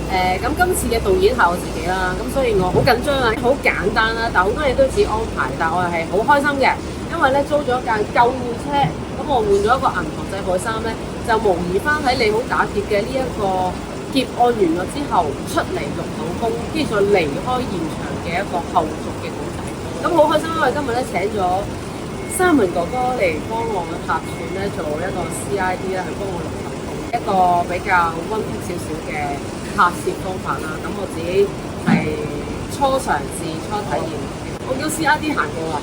咁今次嘅導演係我自己啦，咁所以我好緊張啊，好簡單啦，但好多嘢都自己安排，但我係好開心嘅，因為咧租咗一架救護車，咁我換咗一個銀行製服衫咧，就模擬翻喺你好打劫嘅呢一個劫案完咗之後出嚟錄到工，跟住再離開現場嘅一個後續嘅故仔。咁好開心，因為今日咧請咗Simon哥哥嚟幫我客串咧做一個 CID 啦，去幫我錄口供，一個比較溫馨少少嘅拍攝方法啦，咁我自己係初嘗試、初體驗。我叫 CID 行過啊，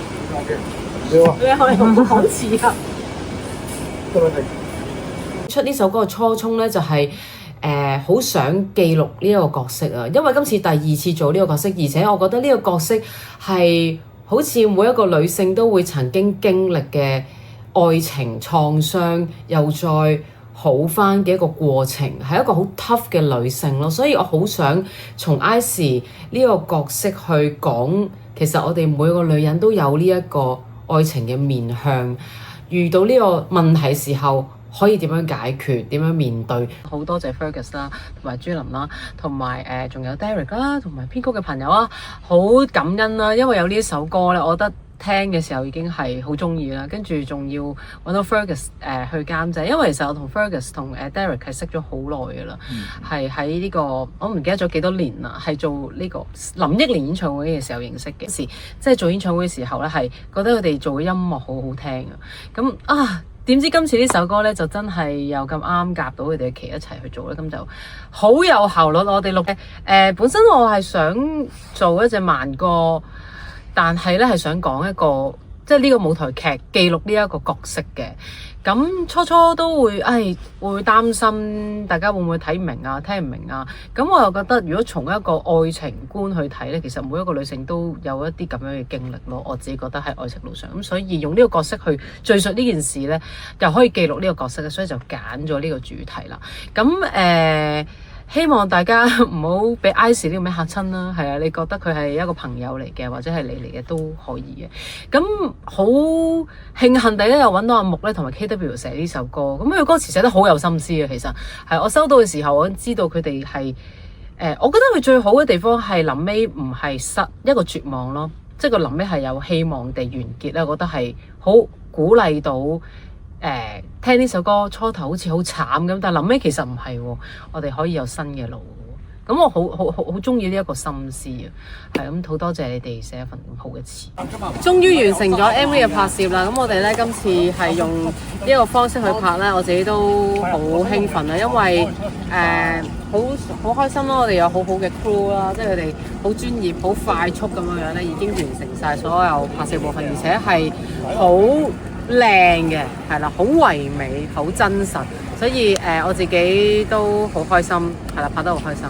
你可以同我講次啊。出呢首歌嘅初衷咧，就係好想記錄呢一個角色啊，因為今次第二次做呢個角色，而且我覺得呢個角色係好似每一個女性都會曾經經歷嘅愛情創傷，又再好翻嘅一個過程，係一個好 tough 嘅女性咯，所以我好想從 Icy 呢個角色去講，其實我哋每個女人都有呢一個愛情嘅面向，遇到呢個問題時候可以點樣解決，點樣面對。好多謝 Fergus 啦，同埋朱琳啦，同埋仲有 Derek 啦，同埋編曲嘅朋友啊，好感恩啦，因為有呢一首歌咧，我覺得聽嘅時候已經係好中意啦，跟住仲要揾到 Fergus 去監製，因為其實我同 Fergus 同Derek 係識咗好耐㗎啦，係喺呢個我唔記得咗幾多年啦，係做呢個林憶蓮演唱會嘅時候認識嘅時，即係做演唱會嘅時候咧，係覺得佢哋做嘅音樂好好聽啊，咁啊〜點知今次呢首歌咧就真係又咁啱夾到佢哋嘅期一齊去做咧，咁就好有效率。我哋錄本身我係想做一隻慢歌，但係咧係想講一個即係呢個舞台劇記錄呢一個角色嘅。咁初初都會會擔心大家會唔會睇唔明啊、聽唔明啊。咁我又覺得如果從一個愛情觀去睇咧，其實每一個女性都有一啲咁樣嘅經歷咯。我自己覺得喺愛情路上，咁所以用呢個角色去敘述呢件事咧，又可以記錄呢個角色嘅，所以就揀咗呢個主題啦。咁希望大家唔好俾 Icy 呢個名嚇親啦，係啊，你覺得佢係一個朋友嚟嘅，或者係你嚟嘅都可以嘅。咁好慶幸地咧，又揾到阿木咧同埋 KW 寫呢首歌，咁佢歌詞寫得好有心思嘅，其實係我收到嘅時候，我知道佢哋係我覺得佢最好嘅地方係臨尾唔係一個絕望咯，即係個臨尾係有希望地完結咧，我覺得係好鼓勵到。聽呢首歌初頭好似好慘咁，但係臨尾其實唔係喎，我哋可以有新嘅路喎。咁我好中意呢一個心思啊，係咁好多謝你哋寫一份咁好嘅詞。終於完成咗 MV 嘅拍攝啦，咁我哋咧今次係用呢一個方式去拍咧，我自己都好興奮啊，因為好開心咯，我哋有好好嘅 crew 啦，即係佢哋好專業、好快速咁樣咧，已經完成晒所有拍攝部分，而且係好靚嘅，係啦，好唯美，好真實，所以我自己都好開心，係啦，拍得好開心。